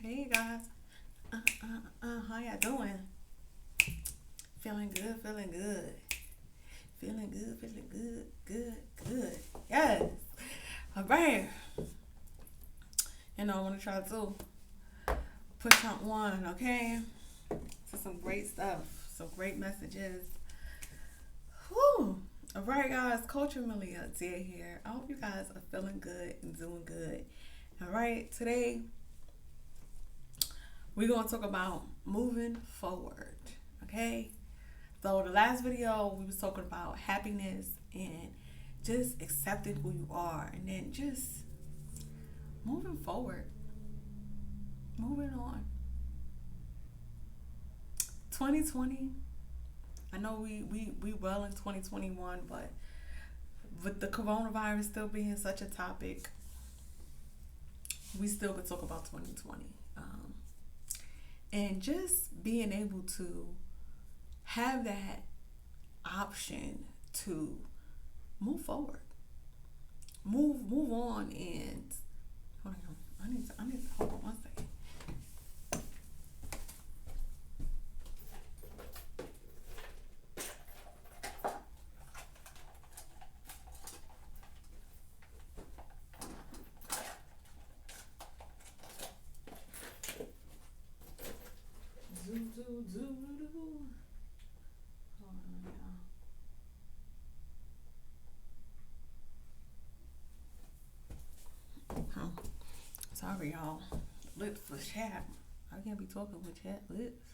Hey guys, how y'all doing? Feeling good, feeling good, feeling good, feeling good, good. Yes. All right. I want to try to push on one, okay? So some great stuff, some great messages. Whew. All right, guys. Culture Millionaire here. I hope you guys are feeling good and doing good. All right. Today we're gonna talk about moving forward. Okay. So the last video we was talking about happiness and just accepting who you are and then just moving forward, moving on. 2020, I know we well in 2021, but with the coronavirus still being such a topic, we still could talk about 2020. And just being able to have that option to move forward, move on, and hold on, I need to hold on one second. Zoo, zoo, zoo, zoo. Hold on, y'all. Sorry, y'all. Lips was chapped. I can't be talking with chapped lips.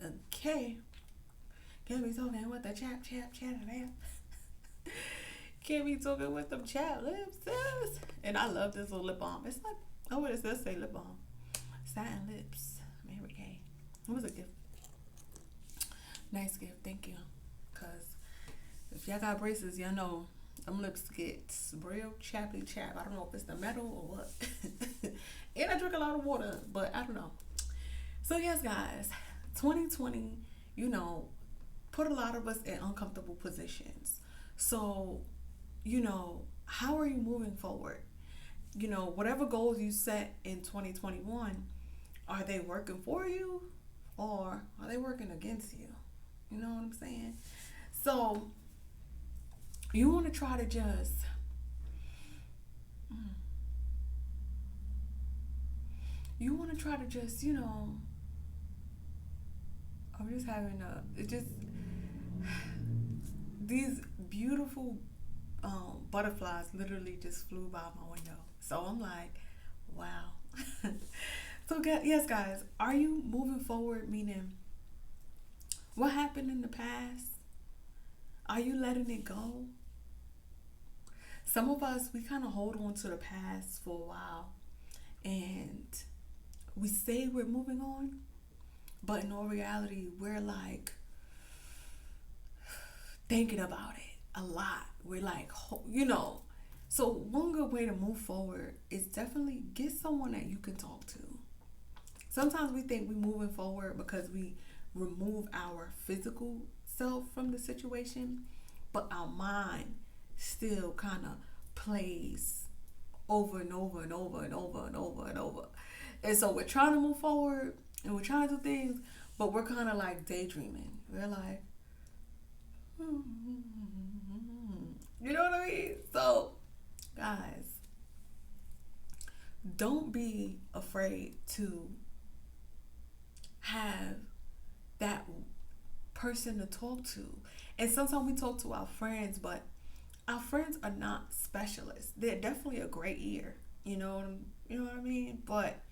Okay. Can't be talking with the chat app. Can't be talking with them chapped lips, sis. And I love this little lip balm. It's like, oh, what does this say? Lip balm. Satin lips. Mary Kay. It was a gift. Nice gift. Thank you. Because if y'all got braces, y'all know them lips get real chappy chap. I don't know if it's the metal or what. And I drink a lot of water, but I don't know. So yes, guys, 2020, put a lot of us in uncomfortable positions. So, how are you moving forward? Whatever goals you set in 2021, are they working for you or are they working against you? You know what I'm saying? So, you want to try to just you want to try to just, I'm just having it just these beautiful butterflies literally just flew by my window. So I'm like, wow. So yes, guys, are you moving forward? Meaning, what happened in the past? Are you letting it go? Some of us, we kind of hold on to the past for a while, and we say we're moving on, but in all reality, we're like thinking about it a lot. We're like, So one good way to move forward is definitely get someone that you can talk to. Sometimes we think we're moving forward because we remove our physical self from the situation, but our mind still kind of plays over and over and over and over and over and over. And so we're trying to move forward and we're trying to do things, but we're kind of like daydreaming. We're like, you know what I mean? So, guys, don't be afraid to have that person to talk to. And sometimes we talk to our friends, but our friends are not specialists. They're definitely a great ear. You know what I mean? But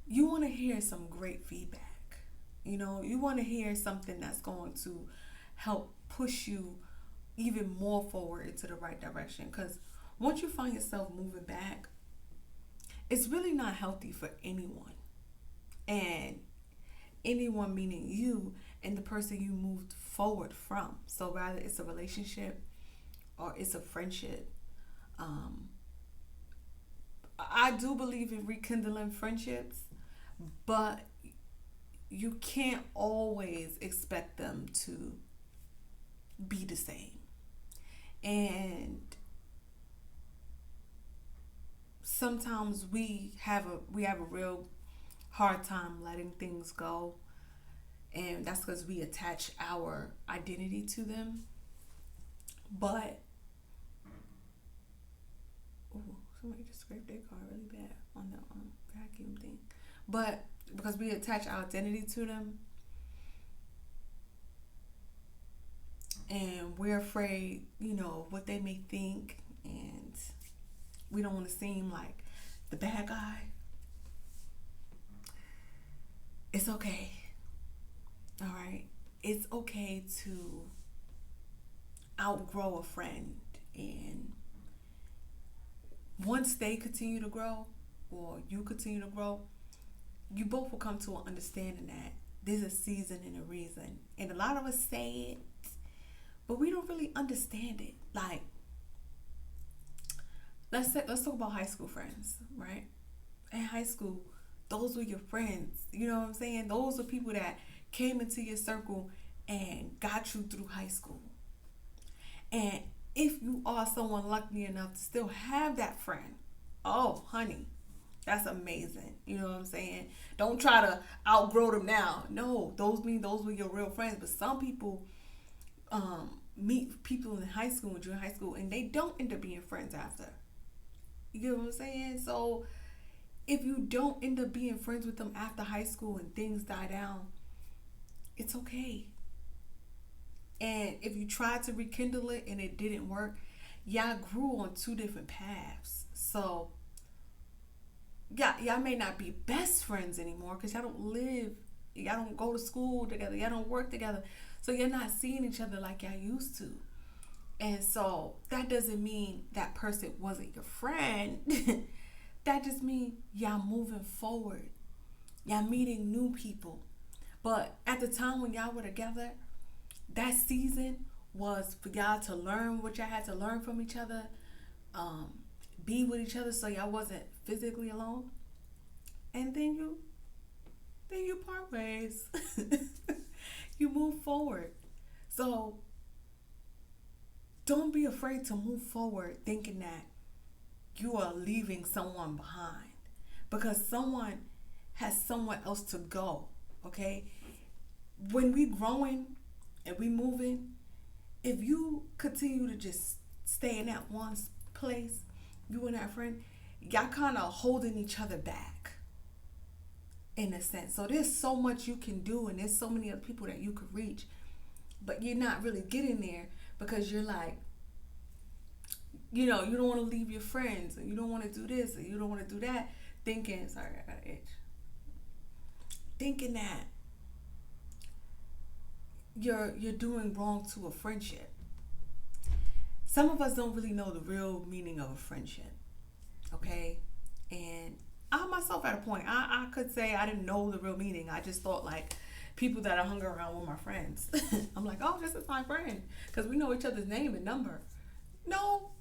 you want to hear some great feedback. You want to hear something that's going to help push you even more forward into the right direction. Because once you find yourself moving back, it's really not healthy for anyone. And anyone meaning you and the person you moved forward from. So rather it's a relationship or it's a friendship. I do believe in rekindling friendships, but you can't always expect them to be the same. And sometimes we have a real hard time letting things go, and that's because we attach our identity to them. But ooh, somebody just scraped their car really bad on the vacuum thing. But because we attach our identity to them, and we're afraid, what they may think, and we don't want to seem like the bad guy. It's okay. All right. It's okay to outgrow a friend, and once they continue to grow or you continue to grow, you both will come to an understanding that there's a season and a reason. And a lot of us say it, but we don't really understand it. Like, let's talk about high school friends, right? In high school, those were your friends. You know what I'm saying? Those are people that came into your circle and got you through high school. And if you are someone lucky enough to still have that friend, oh, honey, that's amazing. You know what I'm saying? Don't try to outgrow them now. No, those were your real friends. But some people meet people in high school and junior high school, and they don't end up being friends after. You know what I'm saying? So if you don't end up being friends with them after high school and things die down, it's okay. And if you tried to rekindle it and it didn't work, y'all grew on two different paths. So y'all may not be best friends anymore because y'all don't go to school together, y'all don't work together. So you're not seeing each other like y'all used to. And so that doesn't mean that person wasn't your friend. That just means y'all moving forward. Y'all meeting new people. But at the time when y'all were together, that season was for y'all to learn what y'all had to learn from each other, be with each other so y'all wasn't physically alone. And then you part ways. You move forward. So don't be afraid to move forward thinking that you are leaving someone behind, because someone has somewhere else to go. Okay? When we growing and we moving, if you continue to just stay in that one place, you and that friend, y'all kind of holding each other back in a sense. So there's so much you can do, and there's so many other people that you could reach, but you're not really getting there because you're like, you don't want to leave your friends, and you don't want to do this, and you don't want to do that, thinking, sorry, I got an itch, thinking that you're doing wrong to a friendship. Some of us don't really know the real meaning of a friendship, okay? And I myself at a point, I could say I didn't know the real meaning. I just thought like people that I hung around with my friends. I'm like, oh, this is my friend because we know each other's name and number. No,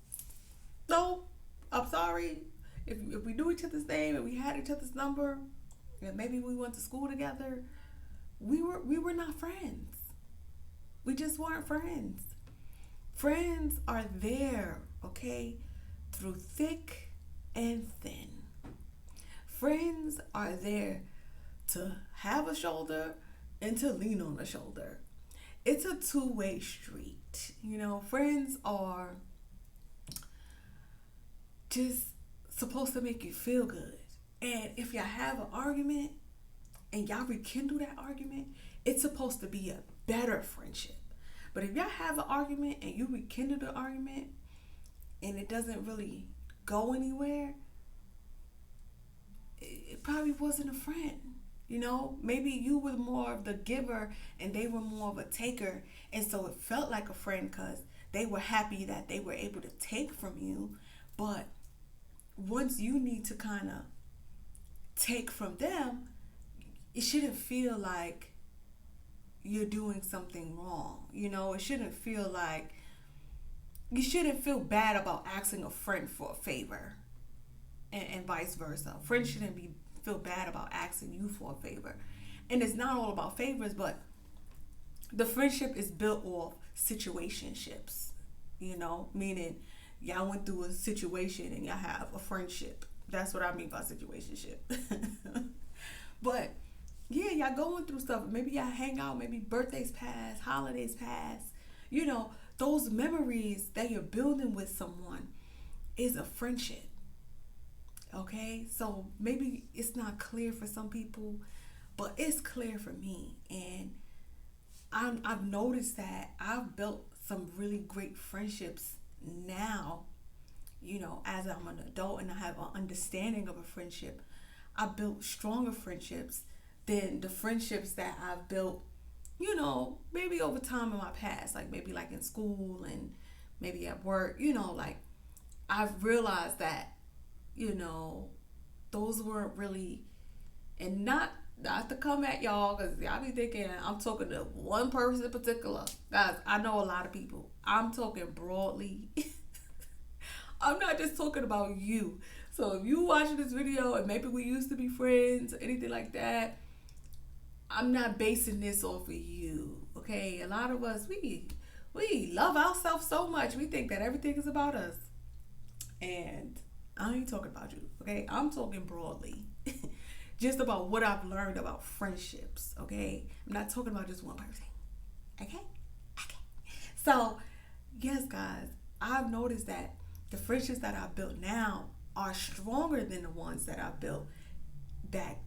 I'm sorry. If we knew each other's name and we had each other's number, and maybe we went to school together, we were not friends. We just weren't friends. Friends are there, okay, through thick and thin. Friends are there to have a shoulder and to lean on a shoulder. It's a two-way street. Friends are just supposed to make you feel good. And if y'all have an argument and y'all rekindle that argument, it's supposed to be a better friendship. But if y'all have an argument and you rekindle the argument and it doesn't really go anywhere, it probably wasn't a friend. Maybe you were more of the giver and they were more of a taker, and so it felt like a friend because they were happy that they were able to take from you. But once you need to kind of take from them, it shouldn't feel like you're doing something wrong. It shouldn't feel like you shouldn't feel bad about asking a friend for a favor, and vice versa. Friends shouldn't feel bad about asking you for a favor. And it's not all about favors, but the friendship is built off situationships, meaning y'all went through a situation and y'all have a friendship That's what I mean by situationship. But yeah, y'all going through stuff. Maybe y'all hang out. Maybe birthdays pass, holidays pass. You know, those memories that you're building with someone is a friendship. Okay, so maybe it's not clear for some people, but it's clear for me, and I've noticed that I've built some really great friendships now. You know, as I'm an adult and I have an understanding of a friendship, I built stronger friendships than the friendships that I've built, you know, maybe over time in my past, like maybe like in school and maybe at work, you know, like I've realized that, you know, those weren't really, and not to come at y'all, because y'all be thinking I'm talking to one person in particular. Guys, I know a lot of people. I'm talking broadly. I'm not just talking about you. So if you watching this video and maybe we used to be friends or anything like that, I'm not basing this off of you. Okay? A lot of us, we love ourselves so much. We think that everything is about us. And I ain't talking about you. Okay? I'm talking broadly. Just about what I've learned about friendships. Okay? I'm not talking about just one person. Okay? Okay. So, yes, guys, I've noticed that the friendships that I've built now are stronger than the ones that I built back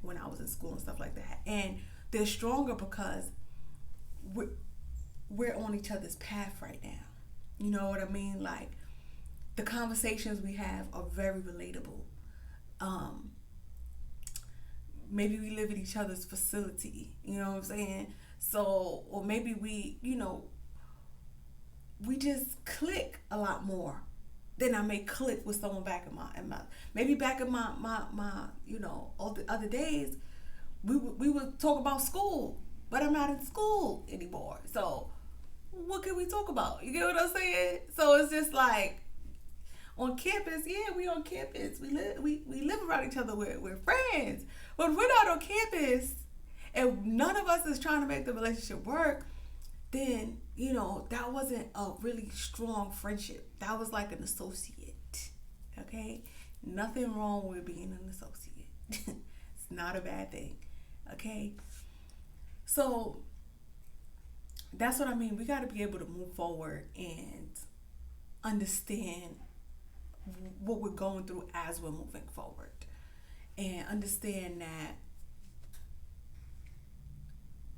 when I was in school and stuff like that. And they're stronger because we're on each other's path right now. You know what I mean? Like, the conversations we have are very relatable. Maybe we live in each other's facility. You know what I'm saying? So, or maybe we, you know, we just click a lot more than I may click with someone back in my maybe back in my you know, all the other days we would talk about school, but I'm not in school anymore. So what can we talk about? You get what I'm saying? So it's just like on campus, yeah, we on campus. We live around each other. We're friends. But if we're not on campus and none of us is trying to make the relationship work, then, you know, that wasn't a really strong friendship. That was like an associate. Okay? Nothing wrong with being an associate. It's not a bad thing. Okay? So that's what I mean. We got to be able to move forward and understand what we're going through as we're moving forward, and understand that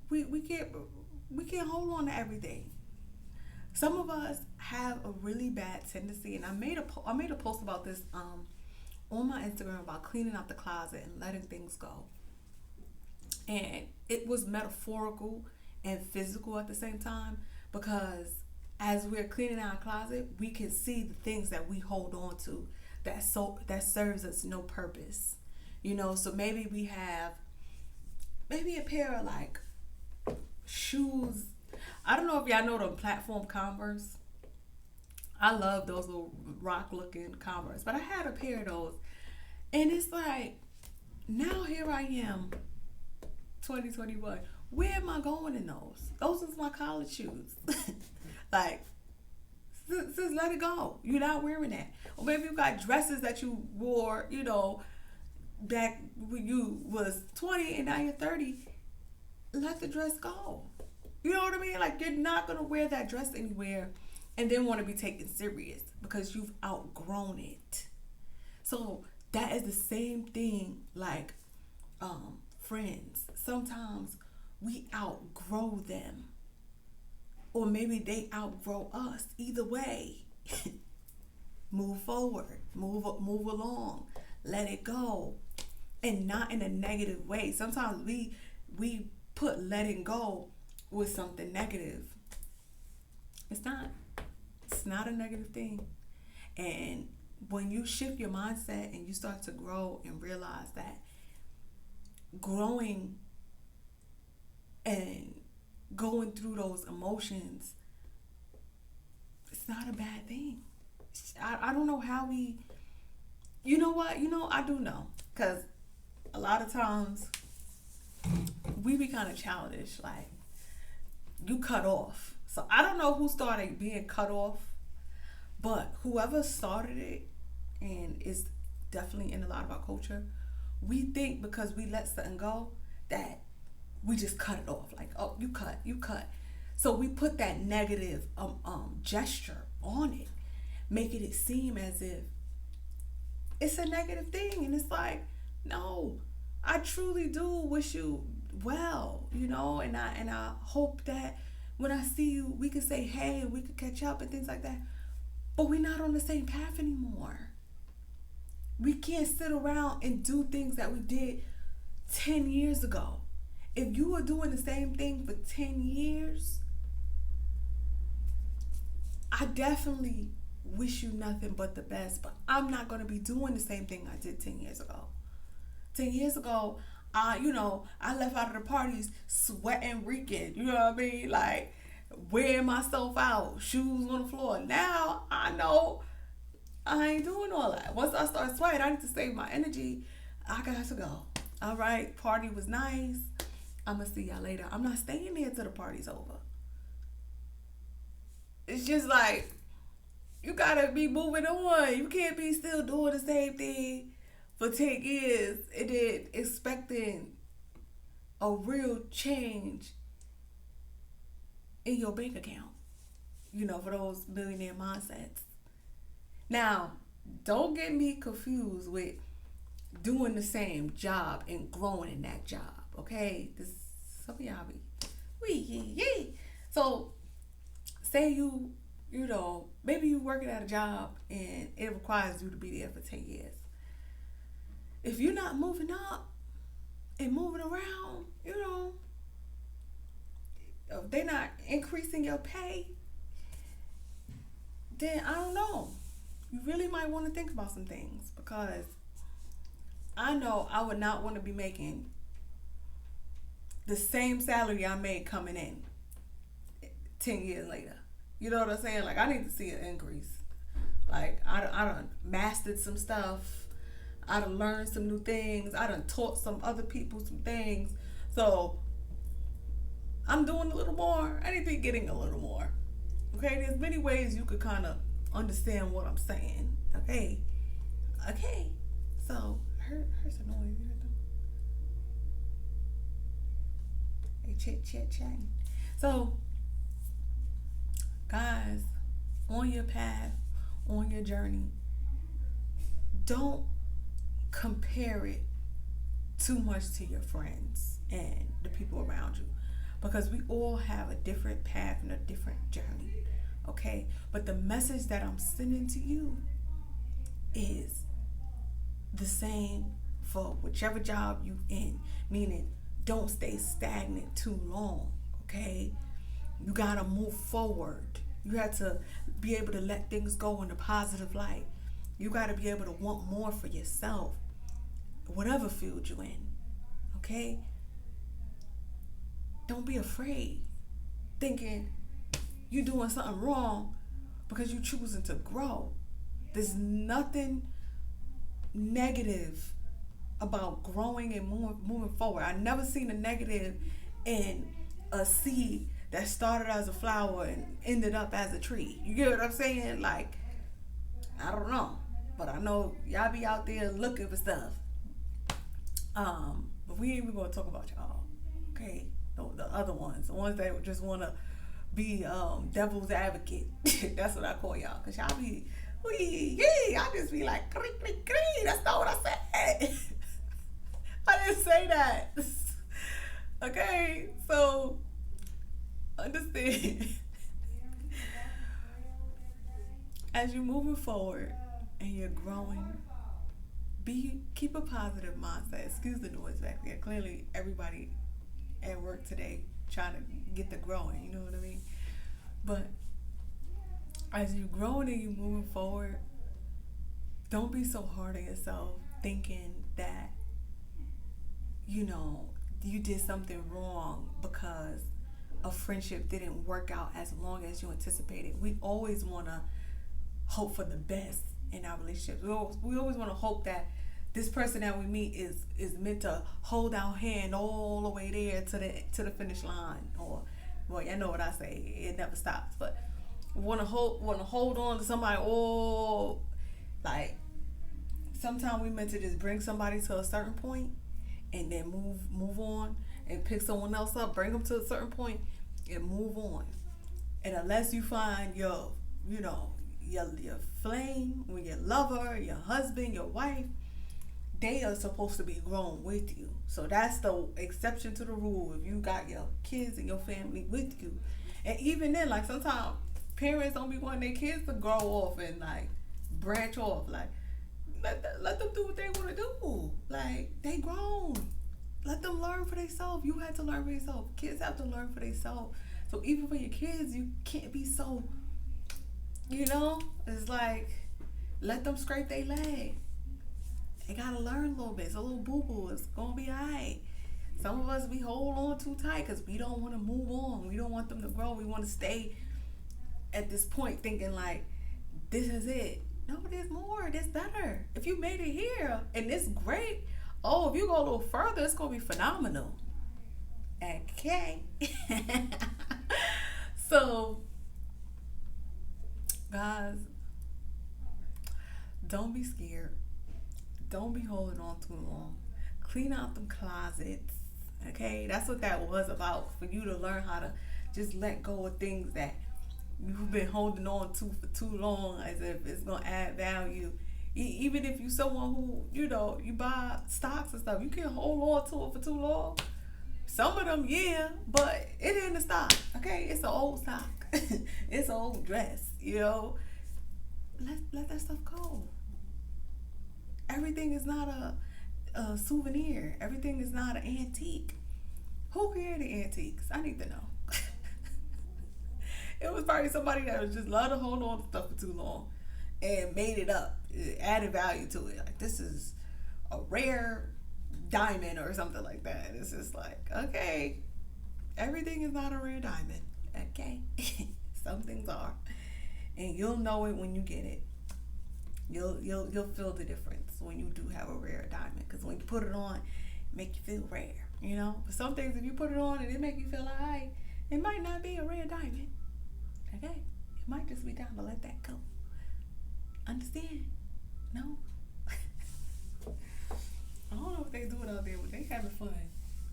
we can't hold on to everything. Some of us have a really bad tendency, and I made a post about this on my Instagram about cleaning out the closet and letting things go. And it was metaphorical and physical at the same time, because as we're cleaning our closet, we can see the things that we hold on to that serves us no purpose. You know, so maybe we have a pair of like shoes. I don't know if y'all know the platform Converse. I love those little rock looking Converse, but I had a pair of those, and it's like, now here I am, 2021. Where am I going in those? Those is my college shoes. Like, just let it go. You're not wearing that. Or maybe you got dresses that you wore, you know, back when you was 20 and now you're 30. Let the dress go. You know what I mean? Like, you're not going to wear that dress anywhere and then want to be taken serious because you've outgrown it. So that is the same thing like friends. Sometimes we outgrow them, or maybe they outgrow us. Either way, move forward, move along, let it go, and not in a negative way. Sometimes we put letting go with something negative. It's not a negative thing. And when you shift your mindset and you start to grow and realize that growing and going through those emotions, it's not a bad thing. I don't know how we, you know what? You know, I do know. Because a lot of times we be kind of childish. Like, you cut off. So I don't know who started being cut off, but whoever started it and is definitely in a lot of our culture. We think because we let something go that we just cut it off. Like, oh, you cut. So we put that negative gesture on it, making it seem as if it's a negative thing. And it's like, no, I truly do wish you well, and I hope that when I see you, we could say hey, we could catch up and things like that. But we're not on the same path anymore. We can't sit around and do things that we did 10 years ago. If you were doing the same thing for 10 years, I definitely wish you nothing but the best, but I'm not going to be doing the same thing I did 10 years ago. 10 years ago, I left out of the parties sweating, reeking, you know what I mean? Like, wearing myself out, shoes on the floor. Now, I know I ain't doing all that. Once I start sweating, I need to save my energy. I got to go. All right, party was nice. I'm going to see y'all later. I'm not staying there till the party's over. It's just like, you got to be moving on. You can't be still doing the same thing for 10 years and then expecting a real change in your bank account, for those millionaire mindsets. Now, don't get me confused with doing the same job and growing in that job, okay? Some of y'all be, So, say maybe you working at a job and it requires you to be there for 10 years. If you're not moving up and moving around, if they're not increasing your pay, then I don't know. You really might want to think about some things, because I know I would not want to be making the same salary I made coming in 10 years later. You know what I'm saying? Like, I need to see an increase. Like, I done mastered some stuff. I done learned some new things. I done taught some other people some things. So, I'm doing a little more. I need to be getting a little more. Okay? There's many ways you could kind of understand what I'm saying. Okay? So, here's a noise. You heard them? They chatting. So, guys, on your path, on your journey, don't compare it too much to your friends and the people around you, because we all have a different path and a different journey, okay? But the message that I'm sending to you is the same for whichever job you in, meaning don't stay stagnant too long, okay? You gotta move forward. You have to be able to let things go in a positive light. You gotta be able to want more for yourself, whatever field you're in, okay? Don't be afraid, thinking you're doing something wrong because you're choosing to grow. There's nothing negative about growing and moving forward. I never seen a negative in a seed that started as a flower and ended up as a tree. You get what I'm saying? Like, I don't know, but I know y'all be out there looking for stuff. But we ain't even gonna talk about y'all, okay? The other ones, the ones that just wanna be devil's advocate. That's what I call y'all, cause y'all be, I just be like, that's not what I said. I didn't say that. Okay, so understand. As you're moving forward and you're growing, keep a positive mindset. Excuse the noise back there. Clearly, everybody at work today trying to get the growing. You know what I mean? But as you're growing and you're moving forward, don't be so hard on yourself, thinking that you did something wrong because a friendship didn't work out as long as you anticipated. We always want to hope for the best in our relationships. We always want to hope that this person that we meet is meant to hold our hand all the way there to the finish line. Or, well, you know what I say, it never stops. But want to hold on to somebody all, like, sometimes we meant to just bring somebody to a certain point and then move on and pick someone else up, bring them to a certain point and move on. And unless you find your, you know, your flame, or your lover, your husband, your wife, they are supposed to be grown with you. So that's the exception to the rule. If you got your kids and your family with you, and even then, like sometimes parents don't be wanting their kids to grow off and like branch off. Like let them do what they want to do. Like they grown. Let them learn for themselves. You had to learn for yourself. Kids have to learn for themselves. So even for your kids, you can't be so, it's like let them scrape their leg. They gotta learn a little bit. It's a little boo-boo. It's gonna be alright. Some of us, we hold on too tight because we don't want to move on. We don't want them to grow. We want to stay at this point thinking like, this is it. No, there's more. There's better. If you made it here and it's great, if you go a little further, it's gonna be phenomenal. Okay. So, guys, don't be scared. Don't be holding on too long. Clean out them closets. Okay, that's what that was about, for you to learn how to just let go of things that you've been holding on to for too long, as if it's gonna add value. Even if you someone who you buy stocks and stuff, you can't hold on to it for too long. Some of them, yeah, but it ain't a stock. Okay, it's an old stock. It's an old dress. Let that stuff go. Everything is not a souvenir. Everything is not an antique. Who created antiques? I need to know. It was probably somebody that was just love to hold on to stuff for too long and made it up. It added value to it. Like, this is a rare diamond or something like that. It's just like, okay, everything is not a rare diamond. Okay. Some things are. And you'll know it when you get it. You'll feel the difference when you do have a rare diamond, because when you put it on, it make you feel rare, But some things, if you put it on and it make you feel alright, it might not be a rare diamond. Okay, it might just be time to let that go. Understand? No. I don't know what they doing out there, but they having fun.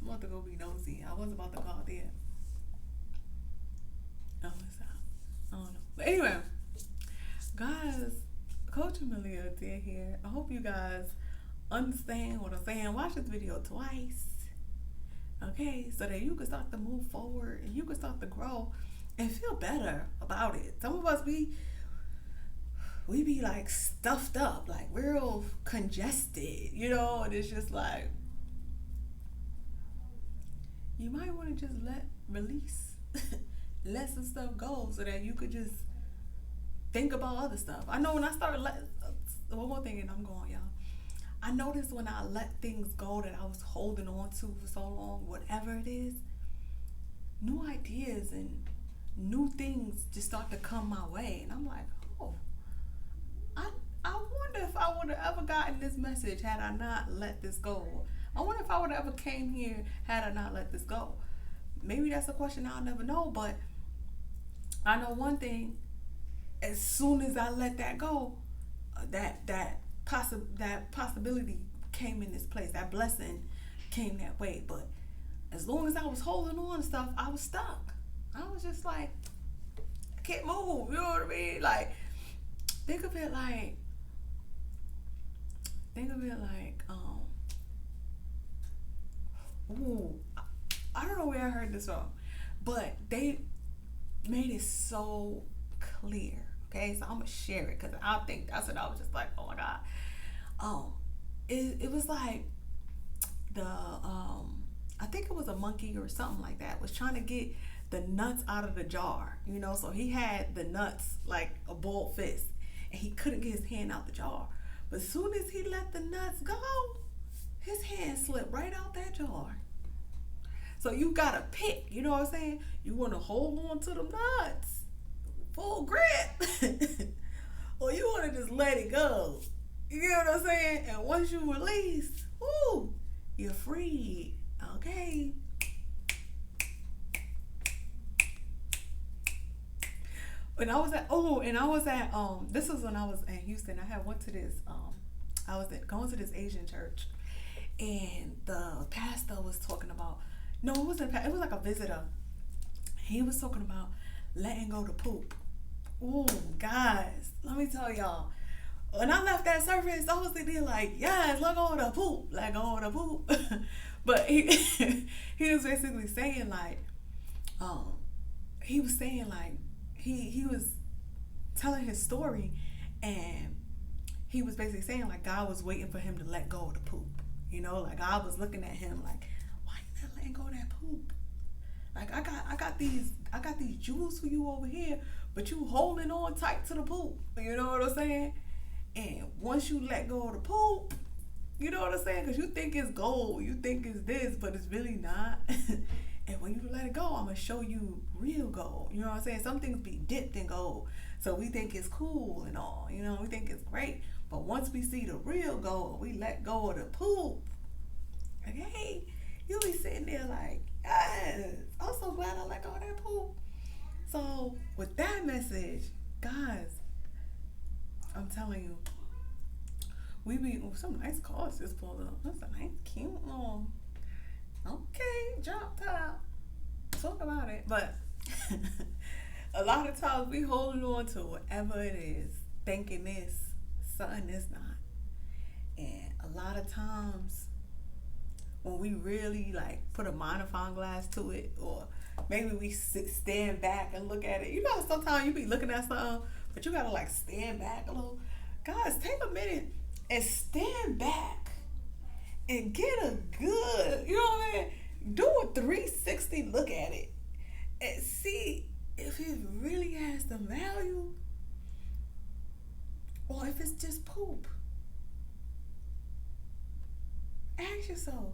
I'm about to go be nosy. I was about to call there. Oh, it's out. I don't know. But anyway, guys, Coach Amelia did here. I hope you guys understand what I'm saying. Watch this video twice. Okay, so that you can start to move forward and you can start to grow and feel better about it. Some of us, we be like stuffed up, like real congested, and it's just like, you might want to just release, let some stuff go so that you could just think about other stuff. I know when I started one more thing and I'm going, y'all. I noticed when I let things go that I was holding on to for so long, whatever it is, new ideas and new things just start to come my way. And I'm like, I wonder if I would have ever gotten this message had I not let this go. I wonder if I would have ever came here had I not let this go. Maybe that's a question I'll never know, but I know one thing. As soon as I let that go, that possibility came in this place. That blessing came that way. But as long as I was holding on to stuff, I was stuck. I was just like, I can't move. You know what I mean? Like, think of it like, I don't know where I heard this from, but they made it so clear. Okay, so I'm gonna share it because I think that's what I was just like, oh my god. It was like I think it was a monkey or something like that was trying to get the nuts out of the jar, so he had the nuts like a balled fist and he couldn't get his hand out the jar. But as soon as he let the nuts go, his hand slipped right out that jar. So you gotta pick, you know what I'm saying? You wanna hold on to the nuts, full grip, or you wanna just let it go. You know what I'm saying? And once you release, you're free. Okay. And I was at this was when I was in Houston. I had went to this I was going to this Asian church, and the pastor was talking about. No, it wasn't. It was like a visitor. He was talking about letting go to poop. Ooh, guys, let me tell y'all. When I left that service, I was thinking like, yes, let go of the poop, let go of the poop. But he was basically saying like, he was saying like, he was telling his story, and he was basically saying like God was waiting for him to let go of the poop. You know, like God was looking at him like, why you not letting go of that poop? Like I got these jewels for you over here, but you holding on tight to the poop. You know what I'm saying? And once you let go of the poop, you know what I'm saying? Because you think it's gold, you think it's this, but it's really not. And when you let it go, I'm going to show you real gold. You know what I'm saying? Some things be dipped in gold. So we think it's cool and all. You know, we think it's great. But once we see the real gold, we let go of the poop. Like, hey, you'll be sitting there like, yes, I'm so glad I let go of that poop. So with that message, guys, I'm telling you, some nice cars just pulled up. That's a nice, cute little, okay, drop top. Talk about it. But a lot of times we holding on to whatever it is, thinking it's something it's not. And a lot of times when we really like put a magnifying glass to it, or maybe we stand back and look at it. You know, sometimes you be looking at something, but you gotta like stand back a little. Guys, take a minute and stand back and get a good, you know what I mean? Do a 360 look at it and see if it really has the value or if it's just poop. Ask yourself.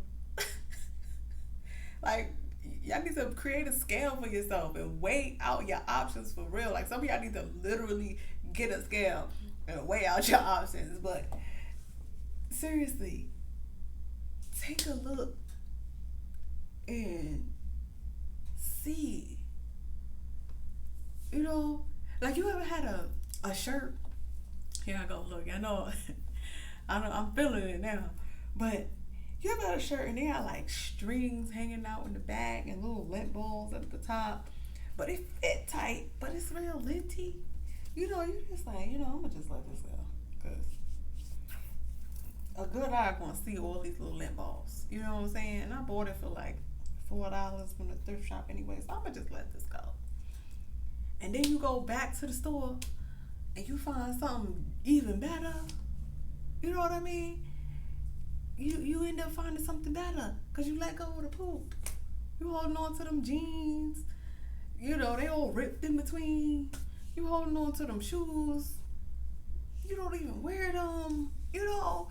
Like, y'all need to create a scale for yourself and weigh out your options for real. Like, some of y'all need to literally get a scale and weigh out your options. But seriously, take a look and see. You know, like, you ever had a shirt? Here I go, look, I know I'm feeling it now. But you ever had a shirt and they got like strings hanging out in the back and little lint balls at the top, but it fit tight, but it's real linty. You know, you just like, you know, I'm gonna just let this go, because a good eye gonna see all these little lint balls. You know what I'm saying? And I bought it for like $4 from the thrift shop anyway, so I'm gonna just let this go. And then you go back to the store and you find something even better. You know what I mean? You end up finding something better because you let go of the poop. You holding on to them jeans. You know, they all ripped in between. You holding on to them shoes. You don't even wear them. You know,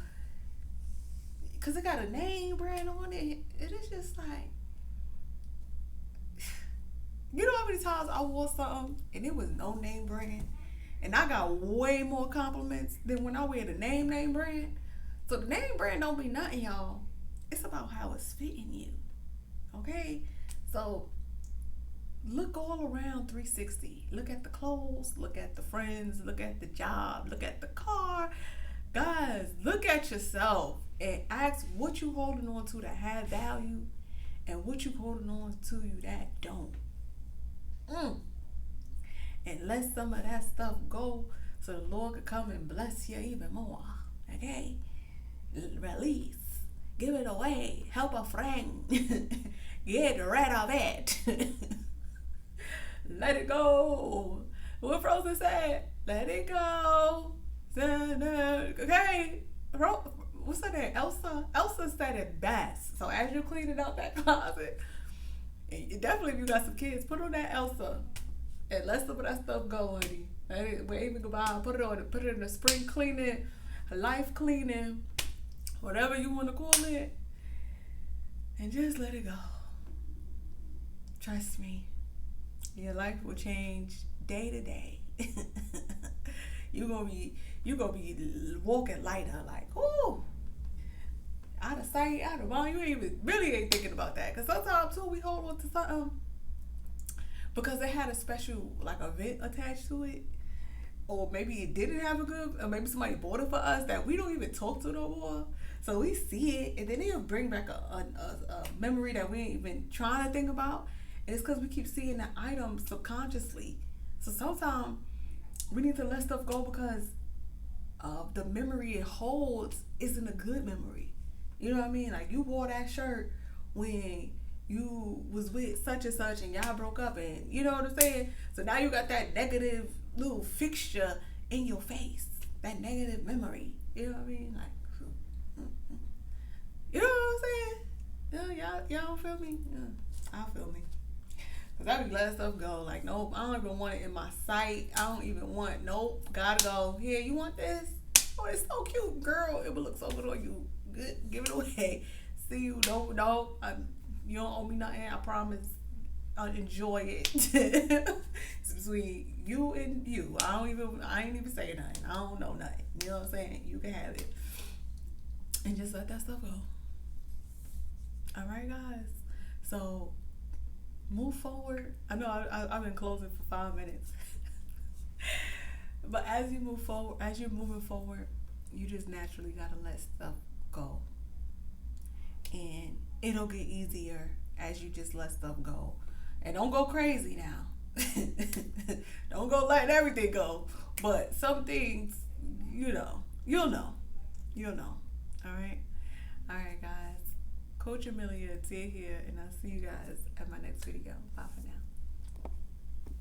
because it got a name brand on it. It is just like, you know how many times I wore something and it was no name brand, and I got way more compliments than when I wear the name brand. So the name brand don't be nothing, y'all. It's about how it's fitting you. Okay? So look all around 360. Look at the clothes, look at the friends, look at the job, look at the car. Guys, look at yourself and ask what you holding on to that have value and what you holding on to you that don't. And let some of that stuff go so the Lord could come and bless you even more. Okay? Release. Give it away. Help a friend. Get rid of it. Let it go. What Frozen said? Let it go. Okay. What's that name? Elsa? Elsa said it best. So as you're cleaning out that closet, and definitely if you got some kids, put on that Elsa and let some of that stuff go, honey. Let it wave it goodbye. Put it in the spring cleaning, life cleaning, whatever you want to call it, and just let it go. Trust me, your life will change day to day. You gonna be walking lighter, like, ooh, out of sight, out of mind. You ain't thinking about that. Cause sometimes too we hold on to something because they had a special like event attached to it. or maybe it didn't have a good, or maybe somebody bought it for us that we don't even talk to no more. So we see it, and then it'll bring back a memory that we ain't even trying to think about. And it's because we keep seeing that item subconsciously. So sometimes we need to let stuff go because the memory it holds isn't a good memory. You know what I mean? Like you wore that shirt when you was with such and such and y'all broke up, and you know what I'm saying? So now you got that negative little fixture in your face. That negative memory. You know what I mean? Like you know what I'm saying? Yeah, y'all don't feel me? Yeah, I feel me. Cause I be letting stuff go. Like, nope, I don't even want it in my sight. I don't even want. Nope, gotta go. Here, you want this? Oh, it's so cute, girl. It would look so good on you. Good, give it away. See you. No. You don't owe me nothing. I promise. I'll enjoy it. It's between you and you. I ain't even saying nothing. I don't know nothing. You know what I'm saying? You can have it, and just let that stuff go. All right, guys. So move forward. I know I've been closing for 5 minutes, but as you move forward, as you're moving forward, you just naturally gotta let stuff go, and it'll get easier as you just let stuff go. And don't go crazy now. Don't go letting everything go. But some things, you'll know. All right. All right, guys. Coach Amelia, Tia here, and I'll see you guys at my next video. Bye for now.